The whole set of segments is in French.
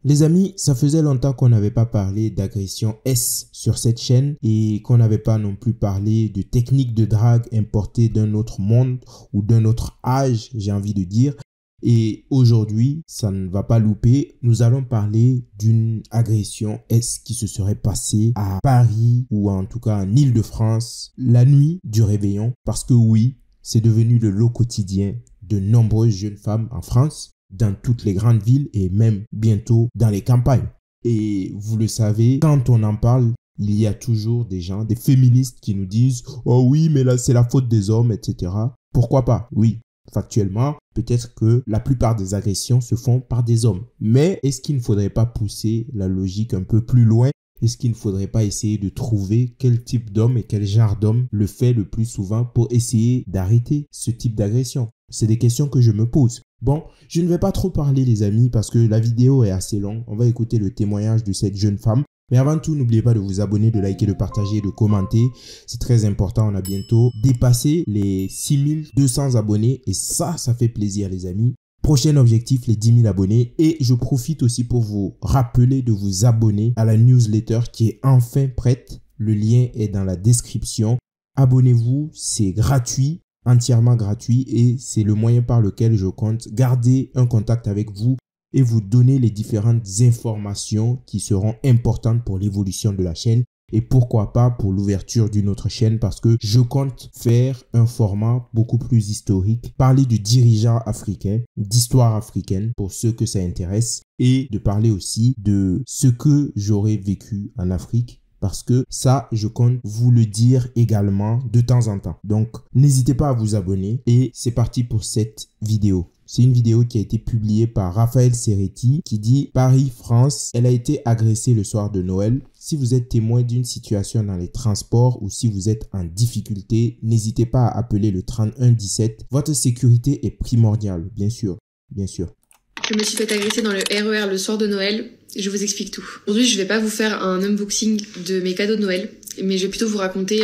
Les amis, ça faisait longtemps qu'on n'avait pas parlé d'agression S sur cette chaîne et qu'on n'avait pas non plus parlé de techniques de drague importées d'un autre monde ou d'un autre âge, j'ai envie de dire. Et aujourd'hui, ça ne va pas louper, nous allons parler d'une agression S qui se serait passée à Paris ou en tout cas en Île-de-France la nuit du réveillon. Parce que oui, c'est devenu le lot quotidien de nombreuses jeunes femmes en France, dans toutes les grandes villes et même bientôt dans les campagnes. Et vous le savez, quand on en parle, il y a toujours des gens, des féministes qui nous disent « Oh oui, mais là c'est la faute des hommes, etc. » Pourquoi pas? Oui, factuellement, peut-être que la plupart des agressions se font par des hommes. Mais est-ce qu'il ne faudrait pas pousser la logique un peu plus loin? Est-ce qu'il ne faudrait pas essayer de trouver quel type d'homme et quel genre d'homme le fait le plus souvent pour essayer d'arrêter ce type d'agression? C'est des questions que je me pose. Bon, je ne vais pas trop parler les amis parce que la vidéo est assez longue. On va écouter le témoignage de cette jeune femme. Mais avant tout, n'oubliez pas de vous abonner, de liker, de partager, de commenter. C'est très important. On a bientôt dépassé les 6200 abonnés. Et ça fait plaisir les amis. Prochain objectif, les 10 000 abonnés. Et je profite aussi pour vous rappeler de vous abonner à la newsletter qui est enfin prête. Le lien est dans la description. Abonnez-vous, c'est gratuit. Entièrement gratuit et c'est le moyen par lequel je compte garder un contact avec vous et vous donner les différentes informations qui seront importantes pour l'évolution de la chaîne et pourquoi pas pour l'ouverture d'une autre chaîne parce que je compte faire un format beaucoup plus historique, parler de dirigeants africains, d'histoire africaine pour ceux que ça intéresse et de parler aussi de ce que j'aurais vécu en Afrique. Parce que ça, je compte vous le dire également de temps en temps. Donc, n'hésitez pas à vous abonner. Et c'est parti pour cette vidéo. C'est une vidéo qui a été publiée par Raphaël Serretti qui dit « Paris, France, elle a été agressée le soir de Noël. Si vous êtes témoin d'une situation dans les transports ou si vous êtes en difficulté, n'hésitez pas à appeler le 3117. Votre sécurité est primordiale, bien sûr, bien sûr. » Je me suis fait agresser dans le RER le soir de Noël. Je vous explique tout. Aujourd'hui, je vais pas vous faire un unboxing de mes cadeaux de Noël, mais je vais plutôt vous raconter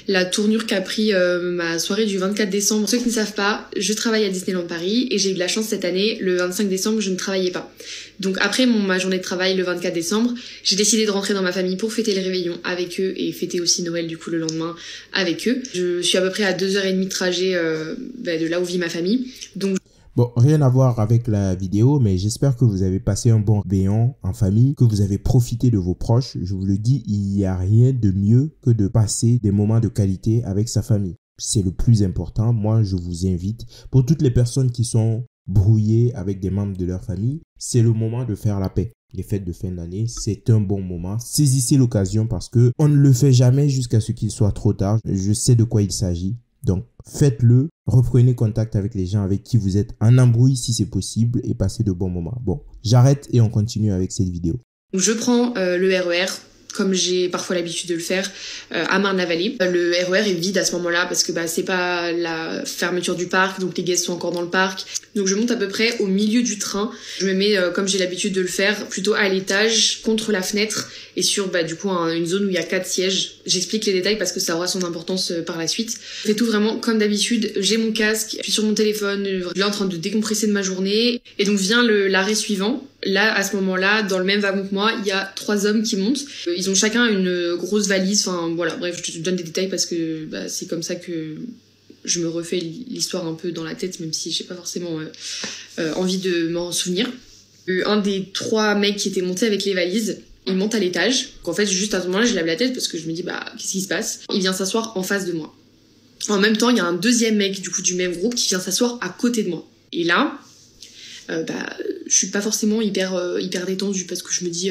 la tournure qu'a pris ma soirée du 24 décembre. Pour ceux qui ne savent pas, je travaille à Disneyland Paris et j'ai eu de la chance cette année, le 25 décembre, je ne travaillais pas. Donc après ma journée de travail le 24 décembre, j'ai décidé de rentrer dans ma famille pour fêter les réveillons avec eux et fêter aussi Noël du coup le lendemain avec eux. Je suis à peu près à 2h30 de trajet de là où vit ma famille. Donc bon, rien à voir avec la vidéo, mais j'espère que vous avez passé un bon réveillon en famille, que vous avez profité de vos proches. Je vous le dis, il n'y a rien de mieux que de passer des moments de qualité avec sa famille. C'est le plus important. Moi, je vous invite, pour toutes les personnes qui sont brouillées avec des membres de leur famille, c'est le moment de faire la paix. Les fêtes de fin d'année, c'est un bon moment. Saisissez l'occasion parce que on ne le fait jamais jusqu'à ce qu'il soit trop tard. Je sais de quoi il s'agit. Donc, faites-le, reprenez contact avec les gens avec qui vous êtes en embrouille si c'est possible et passez de bons moments. Bon, j'arrête et on continue avec cette vidéo. Je prends le RER, comme j'ai parfois l'habitude de le faire, à Marne-la-Vallée. Le RER est vide à ce moment-là parce que c'est pas la fermeture du parc, donc les guests sont encore dans le parc. Donc je monte à peu près au milieu du train. Je me mets, comme j'ai l'habitude de le faire, plutôt à l'étage, contre la fenêtre et sur du coup une zone où il y a 4 sièges. J'explique les détails parce que ça aura son importance par la suite. Je fais tout vraiment comme d'habitude. J'ai mon casque, je suis sur mon téléphone, je suis en train de décompresser de ma journée. Et donc vient l'arrêt suivant. Là, à ce moment-là, dans le même wagon que moi, il y a 3 hommes qui montent. Ils ont chacun une grosse valise. Enfin voilà, bref, je te donne des détails parce que c'est comme ça que je me refais l'histoire un peu dans la tête, même si j'ai pas forcément envie de m'en souvenir. Un des 3 mecs qui étaient montés avec les valises, il monte à l'étage. En fait, juste à ce moment-là, je lève la tête parce que je me dis, qu'est-ce qui se passe? Il vient s'asseoir en face de moi. En même temps, il y a un deuxième mec, du coup, du même groupe qui vient s'asseoir à côté de moi. Et là, je suis pas forcément hyper détendue parce que je me dis,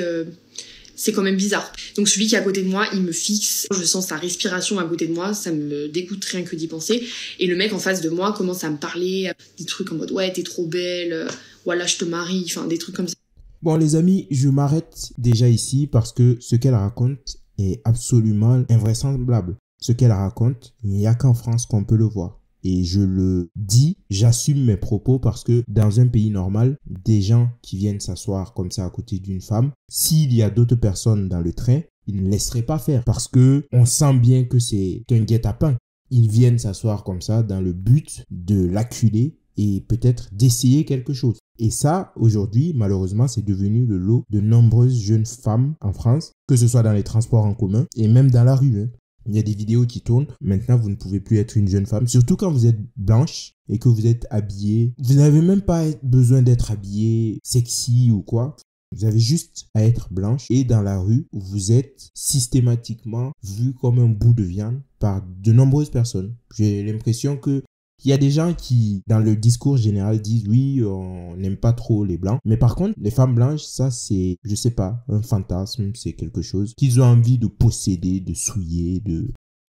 c'est quand même bizarre. Donc celui qui est à côté de moi, il me fixe. Je sens sa respiration à côté de moi, ça me dégoûte rien que d'y penser. Et le mec en face de moi commence à me parler des trucs en mode, ouais, t'es trop belle, voilà, je te marie, enfin, des trucs comme ça. Bon les amis, je m'arrête déjà ici parce que ce qu'elle raconte est absolument invraisemblable. Ce qu'elle raconte, il n'y a qu'en France qu'on peut le voir. Et je le dis, j'assume mes propos parce que dans un pays normal, des gens qui viennent s'asseoir comme ça à côté d'une femme, s'il y a d'autres personnes dans le train, ils ne laisseraient pas faire parce que on sent bien que c'est un guet-apens. Ils viennent s'asseoir comme ça dans le but de l'acculer et peut-être d'essayer quelque chose. Et ça, aujourd'hui, malheureusement, c'est devenu le lot de nombreuses jeunes femmes en France, que ce soit dans les transports en commun et même dans la rue. Il y a des vidéos qui tournent. Maintenant, vous ne pouvez plus être une jeune femme, surtout quand vous êtes blanche et que vous êtes habillée. Vous n'avez même pas besoin d'être habillée sexy ou quoi. Vous avez juste à être blanche et dans la rue, vous êtes systématiquement vu comme un bout de viande par de nombreuses personnes. J'ai l'impression que il y a des gens qui, dans le discours général, disent oui, on n'aime pas trop les blancs. Mais par contre, les femmes blanches, ça c'est, je sais pas, un fantasme, c'est quelque chose qu'ils ont envie de posséder, de souiller,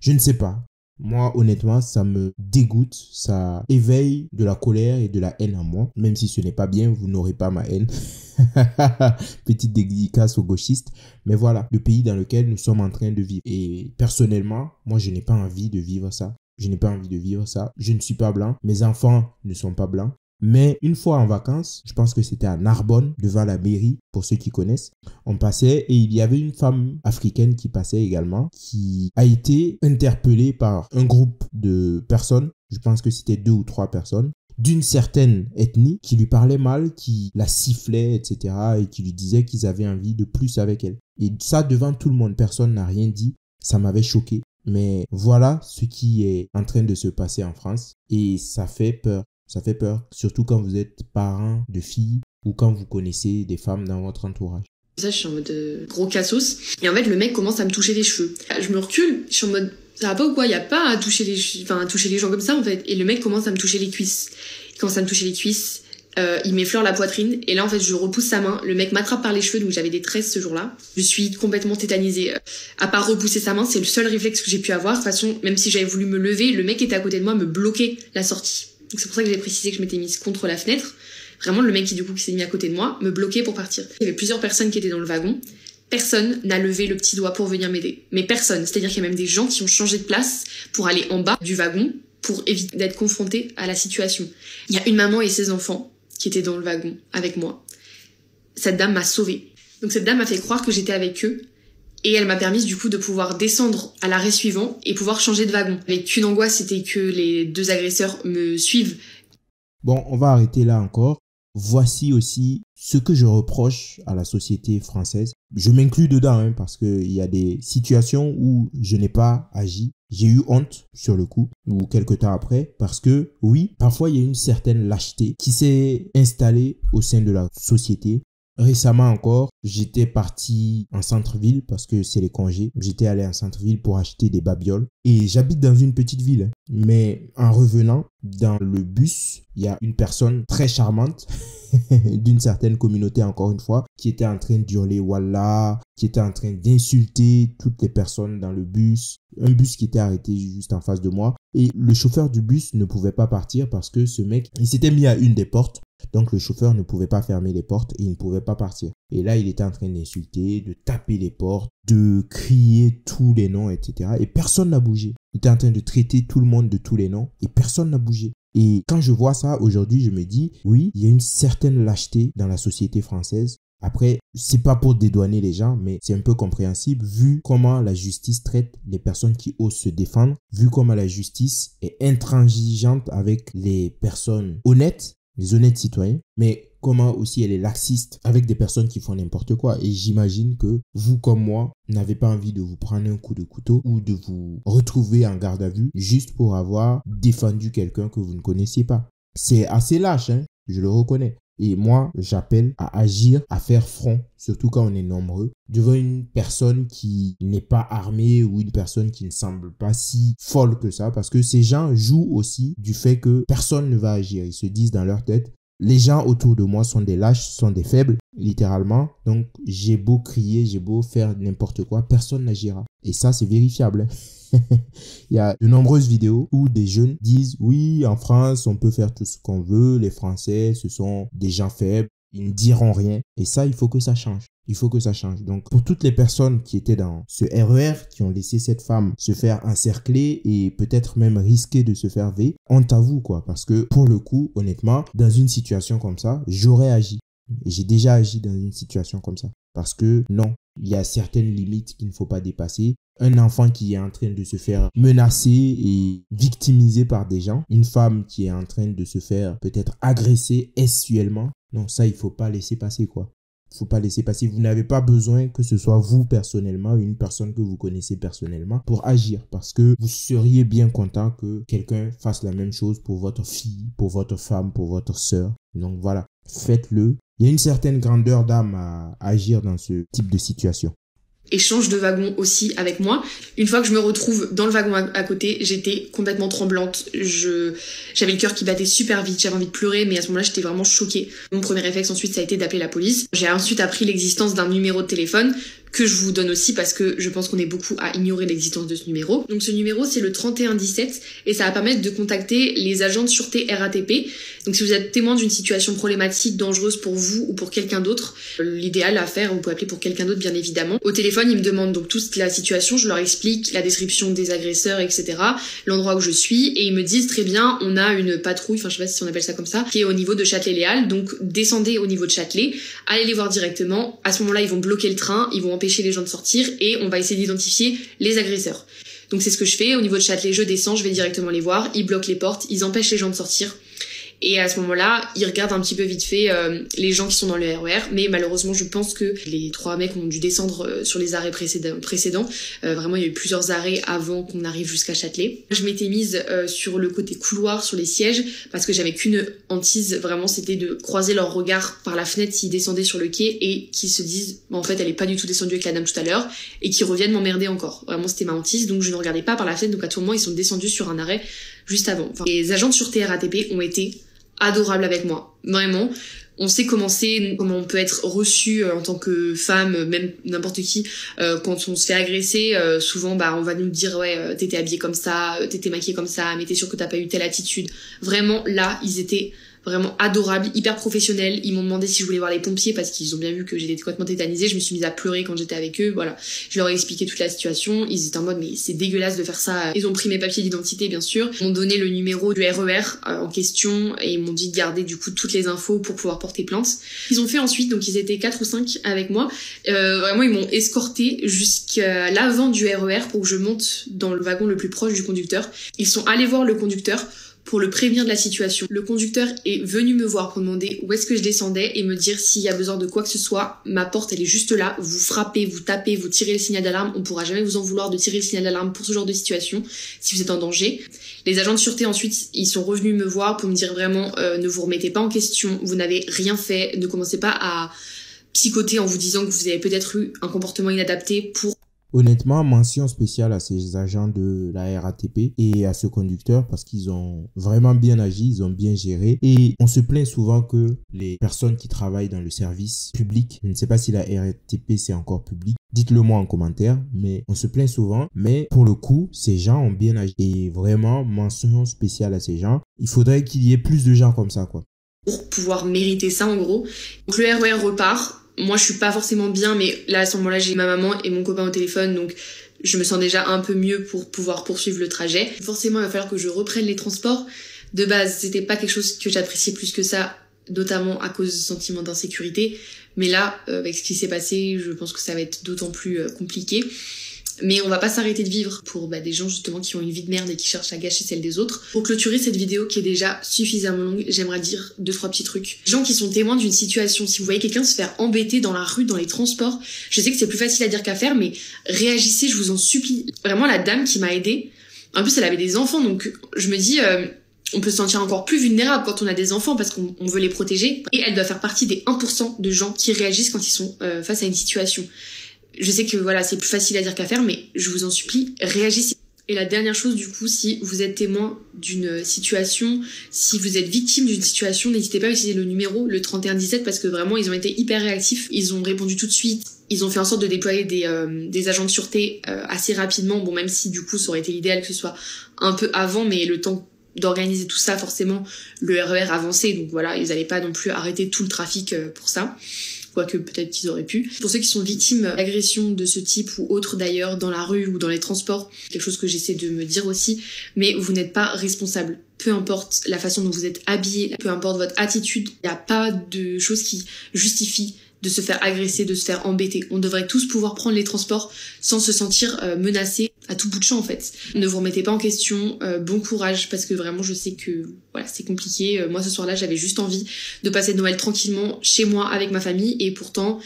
je ne sais pas. Moi, honnêtement, ça me dégoûte, ça éveille de la colère et de la haine en moi. Même si ce n'est pas bien, vous n'aurez pas ma haine. Petite dédicace aux gauchistes. Mais voilà, le pays dans lequel nous sommes en train de vivre. Et personnellement, moi, je n'ai pas envie de vivre ça. Je n'ai pas envie de vivre ça. Je ne suis pas blanc. Mes enfants ne sont pas blancs. Mais une fois en vacances, je pense que c'était à Narbonne, devant la mairie, pour ceux qui connaissent, on passait et il y avait une femme africaine qui passait également, qui a été interpellée par un groupe de personnes, je pense que c'était 2 ou 3 personnes, d'une certaine ethnie, qui lui parlait mal, qui la sifflait, etc. et qui lui disait qu'ils avaient envie de plus avec elle. Et ça, devant tout le monde, personne n'a rien dit. Ça m'avait choqué. Mais voilà ce qui est en train de se passer en France et ça fait peur. Ça fait peur, surtout quand vous êtes parent de filles ou quand vous connaissez des femmes dans votre entourage. Ça, je suis en mode gros cassos. Et en fait, le mec commence à me toucher les cheveux. Je me recule, je suis en mode, ça va pas ou quoi? Il y a pas à toucher les gens comme ça, en fait. Et le mec commence à me toucher les cuisses. Il commence à me toucher les cuisses. Il m'effleure la poitrine. Et là, en fait, je repousse sa main. Le mec m'attrape par les cheveux, donc j'avais des tresses ce jour-là. Je suis complètement tétanisée. À part repousser sa main, c'est le seul réflexe que j'ai pu avoir. De toute façon, même si j'avais voulu me lever, le mec était à côté de moi, me bloquait la sortie. Donc c'est pour ça que j'ai précisé que je m'étais mise contre la fenêtre. Vraiment, le mec qui s'est mis à côté de moi, me bloquait pour partir. Il y avait plusieurs personnes qui étaient dans le wagon. Personne n'a levé le petit doigt pour venir m'aider. Mais personne. C'est-à-dire qu'il y a même des gens qui ont changé de place pour aller en bas du wagon pour éviter d'être confrontés à la situation. Il y a une maman et ses enfants qui étaient dans le wagon avec moi. Cette dame m'a sauvée. Donc cette dame m'a fait croire que j'étais avec eux. Et elle m'a permis du coup de pouvoir descendre à l'arrêt suivant et pouvoir changer de wagon. Avec une angoisse, c'était que les 2 agresseurs me suivent. Bon, on va arrêter là encore. Voici aussi ce que je reproche à la société française. Je m'inclus dedans parce qu'il y a des situations où je n'ai pas agi. J'ai eu honte sur le coup ou quelques temps après parce que oui, parfois il y a une certaine lâcheté qui s'est installée au sein de la société. Récemment encore, j'étais parti en centre-ville parce que c'est les congés. J'étais allé en centre-ville pour acheter des babioles. Et j'habite dans une petite ville. Mais en revenant dans le bus, il y a une personne très charmante d'une certaine communauté encore une fois qui était en train d'hurler Wallah, qui était en train d'insulter toutes les personnes dans le bus. Un bus qui était arrêté juste en face de moi. Et le chauffeur du bus ne pouvait pas partir parce que ce mec, il s'était mis à une des portes. Donc le chauffeur ne pouvait pas fermer les portes et il ne pouvait pas partir. Et là, il était en train d'insulter, de taper les portes, de crier tous les noms, etc. Et personne n'a bougé. Il était en train de traiter tout le monde de tous les noms et personne n'a bougé. Et quand je vois ça aujourd'hui, je me dis, oui, il y a une certaine lâcheté dans la société française. Après, c'est pas pour dédouaner les gens, mais c'est un peu compréhensible vu comment la justice traite les personnes qui osent se défendre, vu comment la justice est intransigeante avec les personnes honnêtes, les honnêtes citoyens, mais comment aussi elle est laxiste avec des personnes qui font n'importe quoi. Et j'imagine que vous comme moi n'avez pas envie de vous prendre un coup de couteau ou de vous retrouver en garde à vue juste pour avoir défendu quelqu'un que vous ne connaissiez pas. C'est assez lâche, je le reconnais. Et moi, j'appelle à agir, à faire front, surtout quand on est nombreux, devant une personne qui n'est pas armée ou une personne qui ne semble pas si folle que ça. Parce que ces gens jouent aussi du fait que personne ne va agir. Ils se disent dans leur tête, les gens autour de moi sont des lâches, sont des faibles, littéralement. Donc, j'ai beau crier, j'ai beau faire n'importe quoi, personne n'agira. Et ça, c'est vérifiable. Il y a de nombreuses vidéos où des jeunes disent oui, en France, on peut faire tout ce qu'on veut. Les Français, ce sont des gens faibles. Ils ne diront rien. Et ça, il faut que ça change. Il faut que ça change. Donc, pour toutes les personnes qui étaient dans ce RER, qui ont laissé cette femme se faire encercler et peut-être même risquer de se faire V, honte à vous, quoi. Parce que, pour le coup, honnêtement, dans une situation comme ça, j'aurais agi. Et j'ai déjà agi dans une situation comme ça. Parce que non, il y a certaines limites qu'il ne faut pas dépasser. Un enfant qui est en train de se faire menacer et victimiser par des gens. Une femme qui est en train de se faire peut-être agresser sexuellement. Non, ça, il faut pas laisser passer, quoi. Faut pas laisser passer. Vous n'avez pas besoin que ce soit vous personnellement ou une personne que vous connaissez personnellement pour agir. Parce que vous seriez bien content que quelqu'un fasse la même chose pour votre fille, pour votre femme, pour votre sœur. Donc voilà, faites-le. Il y a une certaine grandeur d'âme à agir dans ce type de situation. Et change de wagon aussi avec moi. Une fois que je me retrouve dans le wagon à côté, j'étais complètement tremblante. J'avais le cœur qui battait super vite, j'avais envie de pleurer, mais à ce moment-là, j'étais vraiment choquée. Mon premier réflexe ensuite, ça a été d'appeler la police. J'ai ensuite appris l'existence d'un numéro de téléphone que je vous donne aussi parce que je pense qu'on est beaucoup à ignorer l'existence de ce numéro. Donc ce numéro, c'est le 3117 et ça va permettre de contacter les agents de sûreté RATP. Donc si vous êtes témoin d'une situation problématique, dangereuse pour vous ou pour quelqu'un d'autre, l'idéal à faire, vous pouvez appeler pour quelqu'un d'autre bien évidemment. Au téléphone, ils me demandent donc toute la situation, je leur explique la description des agresseurs, etc., l'endroit où je suis et ils me disent très bien, on a une patrouille, enfin je sais pas si on appelle ça comme ça, qui est au niveau de Châtelet-Léal, donc descendez au niveau de Châtelet, allez les voir directement. À ce moment-là, ils vont bloquer le train, ils vont empêcher les gens de sortir et on va essayer d'identifier les agresseurs. Donc c'est ce que je fais. Au niveau de Châtelet, je descends, je vais directement les voir. Ils bloquent les portes, ils empêchent les gens de sortir. Et à ce moment-là, ils regardent un petit peu vite fait les gens qui sont dans le RER. Mais malheureusement, je pense que les 3 mecs ont dû descendre sur les arrêts précédents. Vraiment, il y a eu plusieurs arrêts avant qu'on arrive jusqu'à Châtelet. Je m'étais mise sur le côté couloir, sur les sièges, parce que j'avais qu'une hantise. Vraiment, c'était de croiser leur regard par la fenêtre s'ils descendaient sur le quai et qu'ils se disent en fait, elle est pas du tout descendue avec la dame tout à l'heure et qu'ils reviennent m'emmerder encore. Vraiment, c'était ma hantise. Donc, je ne regardais pas par la fenêtre. Donc, à tout moment, ils sont descendus sur un arrêt juste avant. Enfin, les agents de sûreté RATP ont été adorables avec moi. Vraiment. On sait comment on peut être reçu en tant que femme, même n'importe qui, quand on se fait agresser. Souvent, on va nous dire, ouais, t'étais habillée comme ça, t'étais maquillée comme ça, mais t'es sûre que t'as pas eu telle attitude. Vraiment, là, ils étaient vraiment adorables, hyper professionnels. Ils m'ont demandé si je voulais voir les pompiers parce qu'ils ont bien vu que j'étais complètement tétanisée. Je me suis mise à pleurer quand j'étais avec eux. Voilà. Je leur ai expliqué toute la situation. Ils étaient en mode, mais c'est dégueulasse de faire ça. Ils ont pris mes papiers d'identité, bien sûr. Ils m'ont donné le numéro du RER en question et ils m'ont dit de garder du coup toutes les infos pour pouvoir porter plainte. Ils ont fait ensuite, donc ils étaient 4 ou 5 avec moi. Vraiment, ils m'ont escorté jusqu'à l'avant du RER pour que je monte dans le wagon le plus proche du conducteur. Ils sont allés voir le conducteur pour le prévenir de la situation. Le conducteur est venu me voir pour demander où est-ce que je descendais et me dire s'il y a besoin de quoi que ce soit. Ma porte, elle est juste là. Vous frappez, vous tapez, vous tirez le signal d'alarme. On pourra jamais vous en vouloir de tirer le signal d'alarme pour ce genre de situation si vous êtes en danger. Les agents de sûreté ensuite, ils sont revenus me voir pour me dire vraiment ne vous remettez pas en question, vous n'avez rien fait, ne commencez pas à psychoter en vous disant que vous avez peut-être eu un comportement inadapté pour... Honnêtement, mention spéciale à ces agents de la RATP et à ce conducteur parce qu'ils ont vraiment bien agi, ils ont bien géré. Et on se plaint souvent que les personnes qui travaillent dans le service public, je ne sais pas si la RATP c'est encore public, dites-le moi en commentaire, mais on se plaint souvent. Mais pour le coup, ces gens ont bien agi. Et vraiment, mention spéciale à ces gens. Il faudrait qu'il y ait plus de gens comme ça, quoi. Pour pouvoir mériter ça, en gros. Donc le RER repart. Moi, je suis pas forcément bien, mais là, à ce moment-là, j'ai ma maman et mon copain au téléphone, donc je me sens déjà un peu mieux pour pouvoir poursuivre le trajet. Forcément, il va falloir que je reprenne les transports. De base, c'était pas quelque chose que j'appréciais plus que ça, notamment à cause du sentiment d'insécurité. Mais là, avec ce qui s'est passé, je pense que ça va être d'autant plus compliqué. Mais on va pas s'arrêter de vivre pour des gens justement qui ont une vie de merde et qui cherchent à gâcher celle des autres. Pour clôturer cette vidéo qui est déjà suffisamment longue, j'aimerais dire 2-3 petits trucs. Les gens qui sont témoins d'une situation, si vous voyez quelqu'un se faire embêter dans la rue, dans les transports, je sais que c'est plus facile à dire qu'à faire, mais réagissez, je vous en supplie. Vraiment, la dame qui m'a aidée, en plus elle avait des enfants, donc je me dis... on peut se sentir encore plus vulnérable quand on a des enfants parce qu'on veut les protéger. Et elle doit faire partie des 1% de gens qui réagissent quand ils sont face à une situation. Je sais que voilà, c'est plus facile à dire qu'à faire, mais je vous en supplie, réagissez. Et la dernière chose du coup, si vous êtes témoin d'une situation, si vous êtes victime d'une situation, n'hésitez pas à utiliser le numéro, le 3117, parce que vraiment ils ont été hyper réactifs, ils ont répondu tout de suite, ils ont fait en sorte de déployer des agents de sûreté assez rapidement, bon même si du coup ça aurait été idéal que ce soit un peu avant, mais le temps d'organiser tout ça, forcément le RER avançait, donc voilà, ils n'allaient pas non plus arrêter tout le trafic pour ça. Quoique peut-être qu'ils auraient pu. Pour ceux qui sont victimes d'agressions de ce type ou autres d'ailleurs, dans la rue ou dans les transports, quelque chose que j'essaie de me dire aussi, mais vous n'êtes pas responsable. Peu importe la façon dont vous êtes habillé, peu importe votre attitude, il n'y a pas de choses qui justifient de se faire agresser, de se faire embêter. On devrait tous pouvoir prendre les transports sans se sentir menacés à tout bout de champ en fait. Ne vous remettez pas en question, bon courage parce que vraiment je sais que voilà, c'est compliqué. Moi ce soir-là j'avais juste envie de passer Noël tranquillement chez moi avec ma famille et pourtant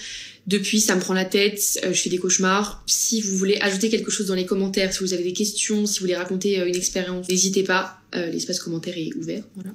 depuis ça me prend la tête, je fais des cauchemars. Si vous voulez ajouter quelque chose dans les commentaires, si vous avez des questions, si vous voulez raconter une expérience, n'hésitez pas, l'espace commentaire est ouvert. Voilà.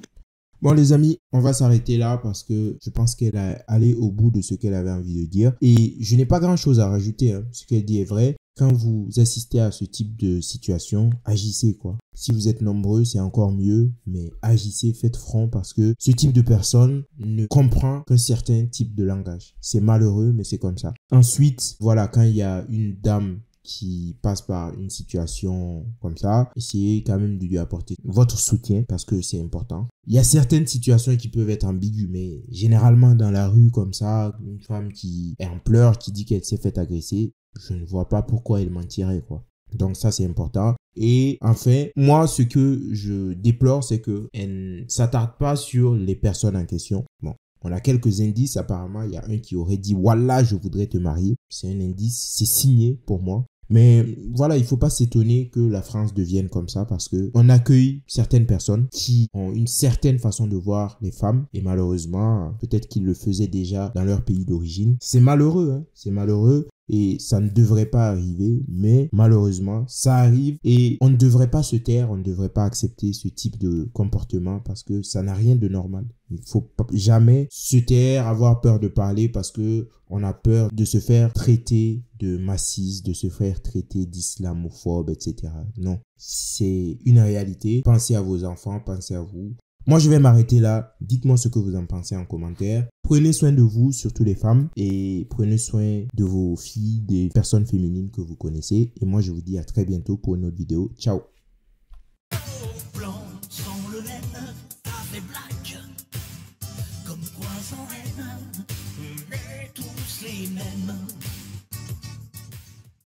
Bon les amis, on va s'arrêter là parce que je pense qu'elle a allé au bout de ce qu'elle avait envie de dire. Et je n'ai pas grand chose à rajouter, hein. Ce qu'elle dit est vrai. Quand vous assistez à ce type de situation, agissez quoi. Si vous êtes nombreux, c'est encore mieux, mais agissez, faites front parce que ce type de personne ne comprend qu'un certain type de langage. C'est malheureux, mais c'est comme ça. Ensuite, voilà, quand il y a une dame qui passe par une situation comme ça, essayez quand même de lui apporter votre soutien parce que c'est important. Il y a certaines situations qui peuvent être ambiguës, mais généralement dans la rue comme ça, une femme qui est en pleurs, qui dit qu'elle s'est fait agresser, je ne vois pas pourquoi elle mentirait quoi. Donc ça c'est important. Et enfin, moi ce que je déplore c'est qu'elle ne s'attarde pas sur les personnes en question. Bon. On a quelques indices, apparemment, il y a un qui aurait dit « Wallah, je voudrais te marier ». C'est un indice, c'est signé pour moi. Mais voilà, il faut pas s'étonner que la France devienne comme ça parce que on accueille certaines personnes qui ont une certaine façon de voir les femmes et malheureusement, peut-être qu'ils le faisaient déjà dans leur pays d'origine. C'est malheureux, hein, c'est malheureux. Et ça ne devrait pas arriver, mais malheureusement, ça arrive et on ne devrait pas se taire, on ne devrait pas accepter ce type de comportement parce que ça n'a rien de normal. Il ne faut jamais se taire, avoir peur de parler parce que on a peur de se faire traiter de massiste, de se faire traiter d'islamophobe, etc. Non, c'est une réalité. Pensez à vos enfants, pensez à vous. Moi, je vais m'arrêter là. Dites-moi ce que vous en pensez en commentaire. Prenez soin de vous, surtout les femmes, et prenez soin de vos filles, des personnes féminines que vous connaissez. Et moi, je vous dis à très bientôt pour une autre vidéo. Ciao. Blanc sans le laine, avec black, comme quoi sans haine, mais tous les mêmes.